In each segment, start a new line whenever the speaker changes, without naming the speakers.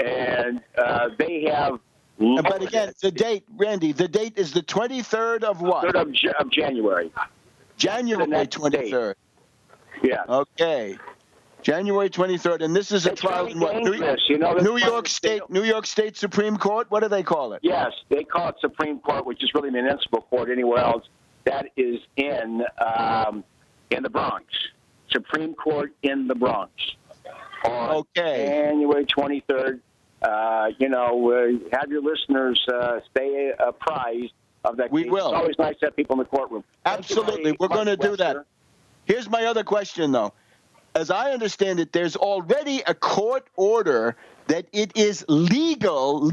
And they have...
But again, the date, Randy, the date is the 23rd of what?
3rd of January.
January 23rd.
Yeah.
Okay. January 23rd, and this is a trial in what? New York State Supreme Court? What do they call it?
Yes, they call it Supreme Court, which is really municipal court anywhere else. That is in the Bronx. Supreme Court in the Bronx. On January 23rd. Have your listeners stay apprised of that.
We will.
It's always nice to have people in the courtroom.
Absolutely. We're going to do that. Here's my other question, though. As I understand it, there's already a court order that it is legal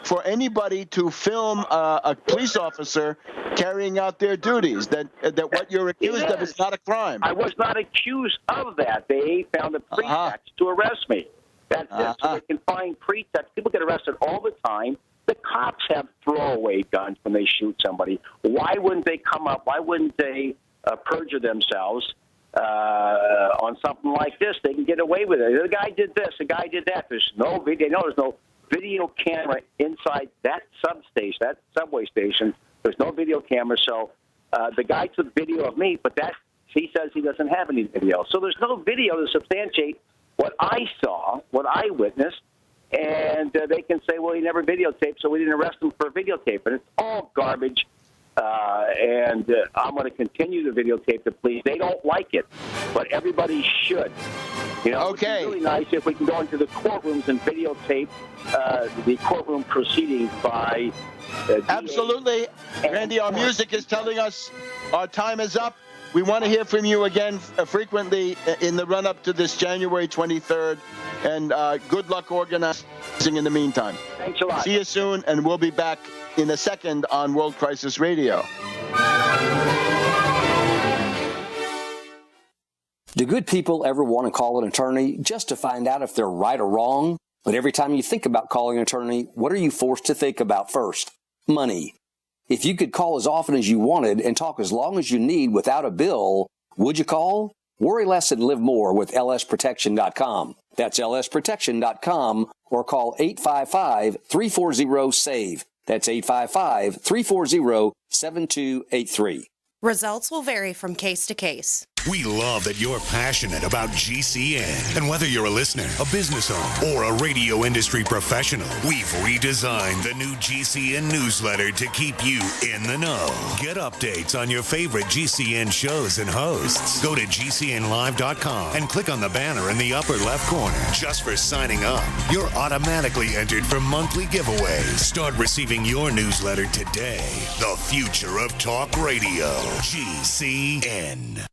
for anybody to film a police officer carrying out their duties, that what you're accused of is not a crime.
I was not accused of that. They found a pretext to arrest me. That's it. So they can find pretext. People get arrested all the time. The cops have throwaway guns when they shoot somebody. Why wouldn't they come up? Why wouldn't they perjure themselves on something like this? They can get away with it. The guy did this. The guy did that. There's no video. No, there's no video camera inside that substation, that subway station. There's no video camera. So the guy took video of me, but he says he doesn't have any video. So there's no video to substantiate what I saw, what I witnessed, and they can say, well, he never videotaped, so we didn't arrest him for videotaping. It's all garbage, and I'm going to continue to videotape the police. They don't like it, but everybody should.
Okay.
It's really nice if we can go into the courtrooms and videotape the courtroom proceedings by
Absolutely. Randy, our music is telling us our time is up. We want to hear from you again frequently in the run-up to this January 23rd, and good luck organizing in the meantime.
Thanks a lot.
See you soon, and we'll be back in a second on World Crisis Radio.
Do good people ever want to call an attorney just to find out if they're right or wrong? But every time you think about calling an attorney, what are you forced to think about first? Money. If you could call as often as you wanted and talk as long as you need without a bill, would you call? Worry less and live more with lsprotection.com. That's lsprotection.com, or call 855-340-SAVE. That's 855-340-7283.
Results will vary from case to case.
We love that you're passionate about GCN. And whether you're a listener, a business owner, or a radio industry professional, we've redesigned the new GCN newsletter to keep you in the know. Get updates on your favorite GCN shows and hosts. Go to GCNlive.com and click on the banner in the upper left corner. Just for signing up, you're automatically entered for monthly giveaways. Start receiving your newsletter today. The future of talk radio. GCN.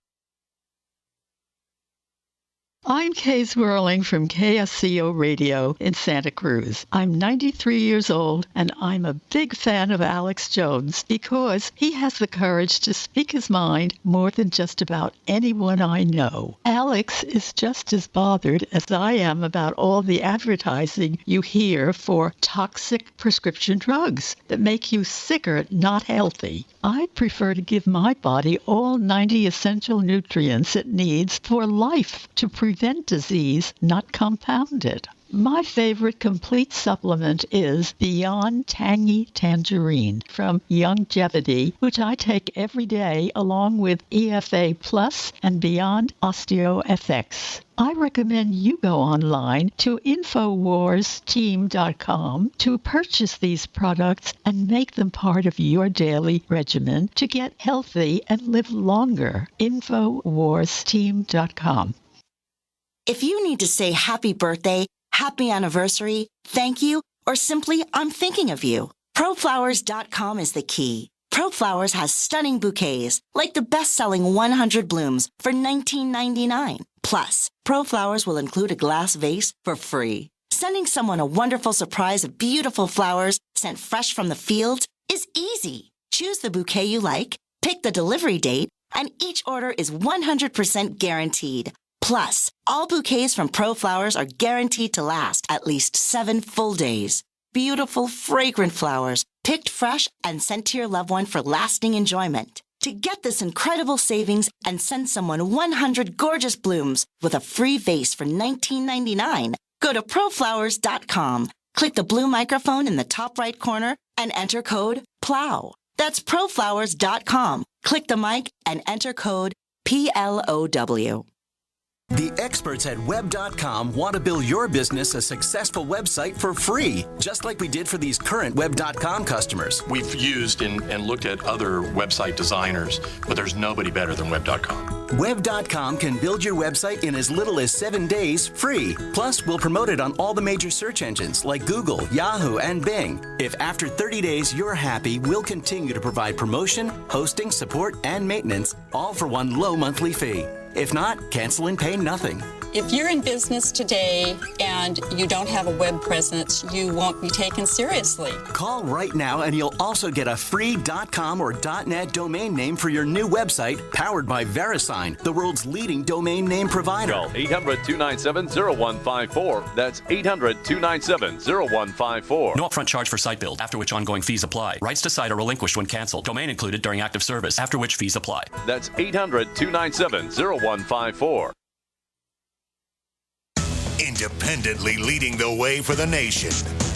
I'm Kay Swirling from KSCO Radio in Santa Cruz. I'm 93 years old, and I'm a big fan of Alex Jones because he has the courage to speak his mind more than just about anyone I know. Alex is just as bothered as I am about all the advertising you hear for toxic prescription drugs that make you sicker, not healthy. I prefer to give my body all 90 essential nutrients it needs for life to prevent disease, not compound it. My favorite complete supplement is Beyond Tangy Tangerine from Youngevity, which I take every day along with EFA Plus and Beyond OsteoFX. I recommend you go online to InfoWarsTeam.com to purchase these products and make them part of your daily regimen to get healthy and live longer. InfoWarsTeam.com.
If you need to say happy birthday, happy anniversary, thank you, or simply I'm thinking of you, ProFlowers.com is the key. ProFlowers has stunning bouquets, like the best-selling 100 blooms for $19.99. Plus, ProFlowers will include a glass vase for free. Sending someone a wonderful surprise of beautiful flowers sent fresh from the fields is easy. Choose the bouquet you like, pick the delivery date, and each order is 100% guaranteed. Plus, all bouquets from ProFlowers are guaranteed to last at least 7 full days. Beautiful, fragrant flowers, picked fresh and sent to your loved one for lasting enjoyment. To get this incredible savings and send someone 100 gorgeous blooms with a free vase for $19.99, Go to proflowers.com. Click the blue microphone in the top right corner and enter code PLOW. That's proflowers.com. Click the mic and enter code PLOW.
The experts at Web.com want to build your business a successful website for free, just like we did for these current Web.com customers.
We've used and looked at other website designers, but there's nobody better than Web.com.
Web.com can build your website in as little as 7 days free. Plus, we'll promote it on all the major search engines like Google, Yahoo, and Bing. If after 30 days you're happy, we'll continue to provide promotion, hosting, support, and maintenance, all for one low monthly fee. If not, cancel and pay nothing.
If you're in business today and you don't have a web presence, you won't be taken seriously.
Call right now and you'll also get a free .com or .net domain name for your new website, powered by VeriSign, the world's leading domain name provider.
Call 800-297-0154. That's 800-297-0154.
No upfront charge for site build, after which ongoing fees apply. Rights to site are relinquished when canceled. Domain included during active service, after which fees apply.
That's 800-297-0154.
Independently leading the way for the nation.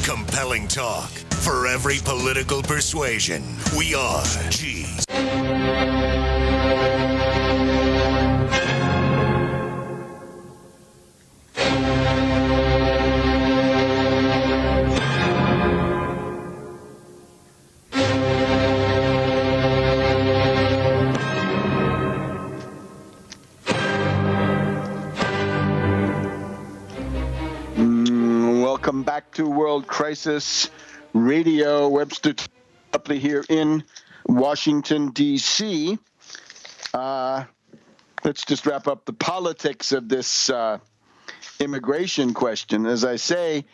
Compelling talk for every political persuasion. We are G's.
Welcome back to World Crisis Radio. Webster Tarpley here in Washington, D.C. Let's just wrap up the politics of this immigration question. As I say,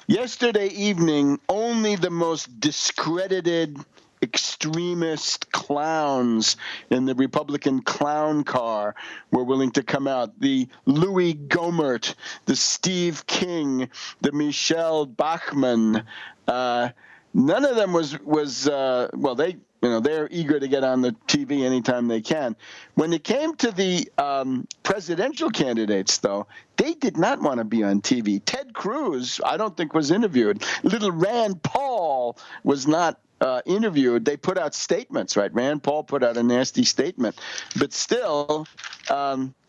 yesterday evening, only the most discredited extremist clowns in the Republican clown car were willing to come out. The Louis Gohmert, the Steve King, the Michelle Bachmann. None of them was they're eager to get on the TV anytime they can. When it came to the presidential candidates, though, they did not want to be on TV. Ted Cruz, I don't think, was interviewed. Little Rand Paul was not interviewed. They put out statements, right? Rand Paul put out a nasty statement. But still,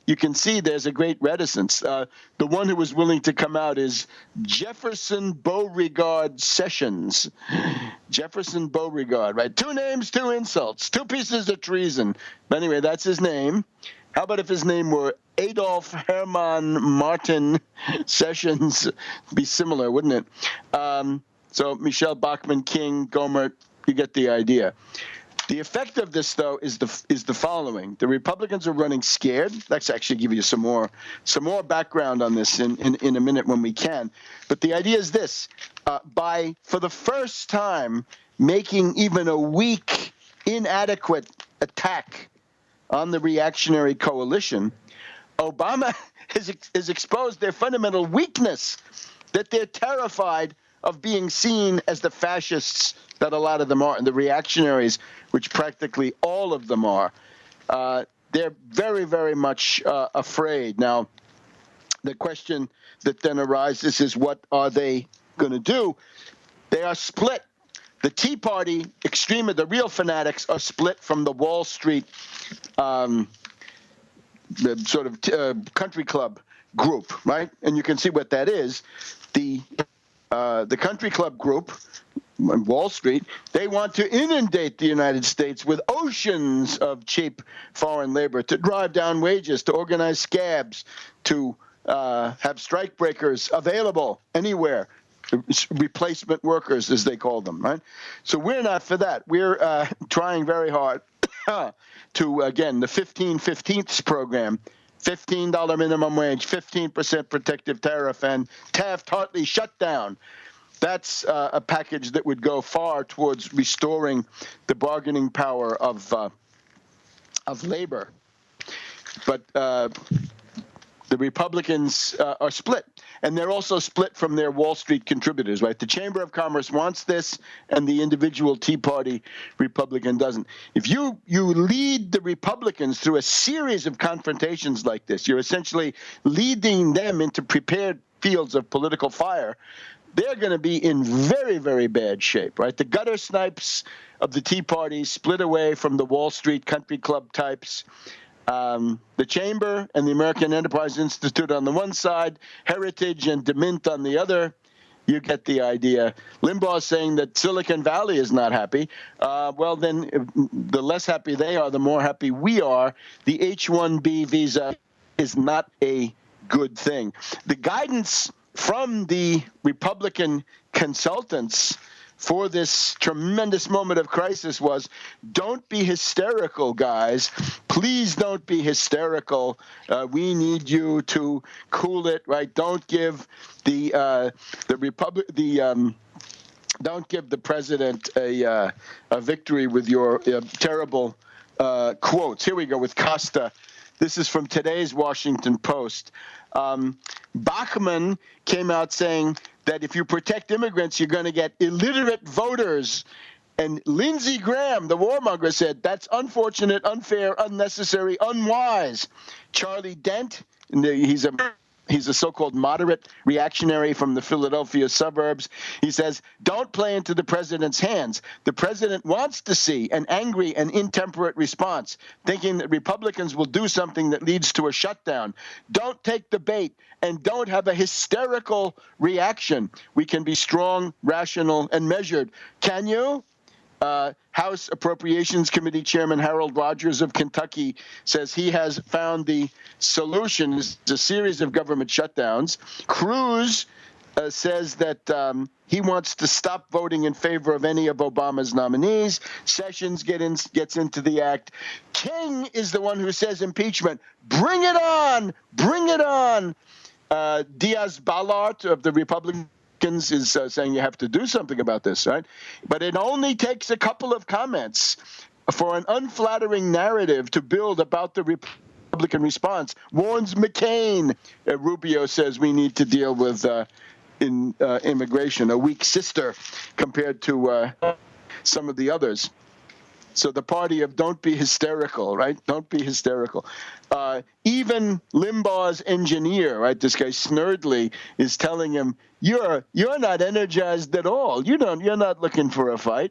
you can see there's a great reticence. The one who was willing to come out is Jefferson Beauregard Sessions. Jefferson Beauregard, right? 2 names, 2 insults, 2 pieces of treason. But anyway, that's his name. How about if his name were Adolf Hermann Martin Sessions? Be similar, wouldn't it? So Michelle Bachmann, King, Gohmert, you get the idea. The effect of this, though, is the following: the Republicans are running scared. Let's actually give you some more background on this in a minute when we can. But the idea is this: for the first time, making even a weak, inadequate attack on the reactionary coalition, Obama has exposed their fundamental weakness, that they're terrified of being seen as the fascists that a lot of them are, and the reactionaries, which practically all of them are. They're very, very much afraid. Now, the question that then arises is, what are they going to do? They are split. The Tea Party the real fanatics, are split from the Wall Street the sort of country club group, right? And you can see what that is. The country club group, Wall Street, they want to inundate the United States with oceans of cheap foreign labor, to drive down wages, to organize scabs, to have strikebreakers available anywhere, replacement workers, as they call them, right? So we're not for that. We're trying very hard to, again, the 15/15ths program, $15 minimum wage, 15% protective tariff, and Taft-Hartley shutdown. That's a package that would go far towards restoring the bargaining power of labor. But the Republicans are split, and they're also split from their Wall Street contributors, right? The Chamber of Commerce wants this, and the individual Tea Party Republican doesn't. If you lead the Republicans through a series of confrontations like this, you're essentially leading them into prepared fields of political fire, they're going to be in very, very bad shape, right? The gutter snipes of the Tea Party split away from the Wall Street country club types. The Chamber and the American Enterprise Institute on the one side, Heritage and DeMint on the other. You get the idea. Limbaugh is saying that Silicon Valley is not happy. Well, then the less happy they are, the more happy we are. The H-1B visa is not a good thing. The guidance from the Republican consultants for this tremendous moment of crisis was, don't be hysterical, guys. Please don't be hysterical. We need you to cool it, right? Don't give don't give the president a victory with your terrible quotes. Here we go with Costa. This is from today's Washington Post. Bachmann came out saying that if you protect immigrants, you're going to get illiterate voters. And Lindsey Graham, the warmonger, said that's unfortunate, unfair, unnecessary, unwise. Charlie Dent, he's a so-called moderate reactionary from the Philadelphia suburbs. He says, don't play into the president's hands. The president wants to see an angry and intemperate response, thinking that Republicans will do something that leads to a shutdown. Don't take the bait and don't have a hysterical reaction. We can be strong, rational, and measured. Can you? House Appropriations Committee Chairman Harold Rogers of Kentucky says he has found the solution is a series of government shutdowns. Cruz says that he wants to stop voting in favor of any of Obama's nominees. Sessions gets into the act. King is the one who says impeachment. Bring it on! Bring it on! Diaz-Balart of the Republican is saying you have to do something about this, right? But it only takes a couple of comments for an unflattering narrative to build about the Republican response. Warns McCain. Rubio says we need to deal with immigration, a weak sister compared to some of the others. So the party of don't be hysterical, right? Don't be hysterical. Even Limbaugh's engineer, right? This guy Snerdley is telling him, you're not energized at all. You're not looking for a fight.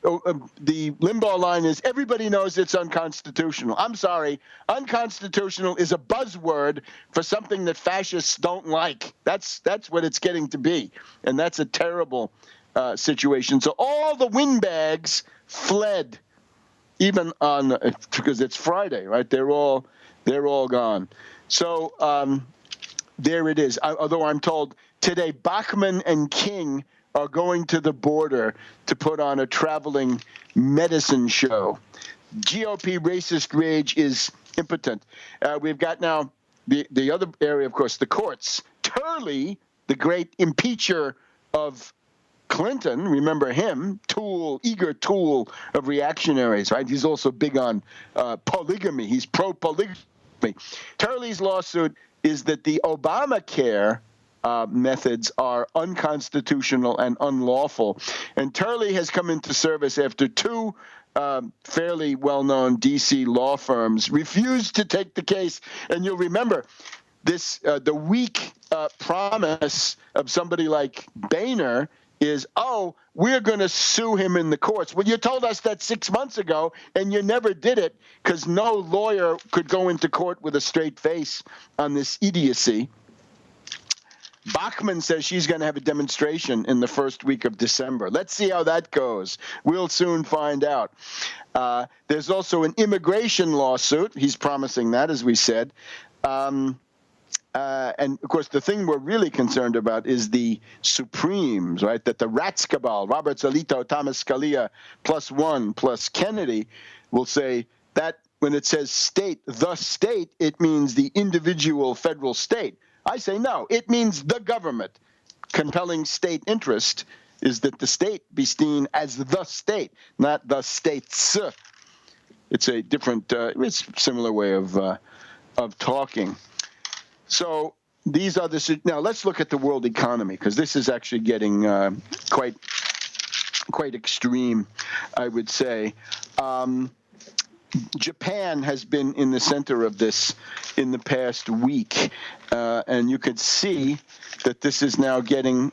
The Limbaugh line is everybody knows it's unconstitutional. I'm sorry, unconstitutional is a buzzword for something that fascists don't like. That's what it's getting to be, and that's a terrible situation. So all the windbags fled. Even on because it's Friday, right? They're all gone. So there it is. Although I'm told today Bachmann and King are going to the border to put on a traveling medicine show. GOP racist rage is impotent. We've got now the other area, of course, the courts. Turley, the great impeacher of Clinton, remember him, eager tool of reactionaries, right? He's also big on polygamy. He's pro-polygamy. Turley's lawsuit is that the Obamacare methods are unconstitutional and unlawful. And Turley has come into service after two fairly well-known D.C. law firms refused to take the case. And you'll remember this: the weak promise of somebody like Boehner is, we're going to sue him in the courts. Well, you told us that 6 months ago, and you never did it because no lawyer could go into court with a straight face on this idiocy. Bachmann says she's going to have a demonstration in the first week of December. Let's see how that goes. We'll soon find out. There's also an immigration lawsuit. He's promising that, as we said. And, of course, the thing we're really concerned about is the Supremes, right, that the Rats Cabal, Roberts, Alito, Thomas Scalia, +1, plus Kennedy, will say that when it says state, the state, it means the individual federal state. I say no, it means the government. Compelling state interest is that the state be seen as the state, not the states. It's a different, it's a similar way of talking. So these are now let's look at the world economy, because this is actually getting quite extreme, I would say. Japan has been in the center of this in the past week, and you could see that this is now getting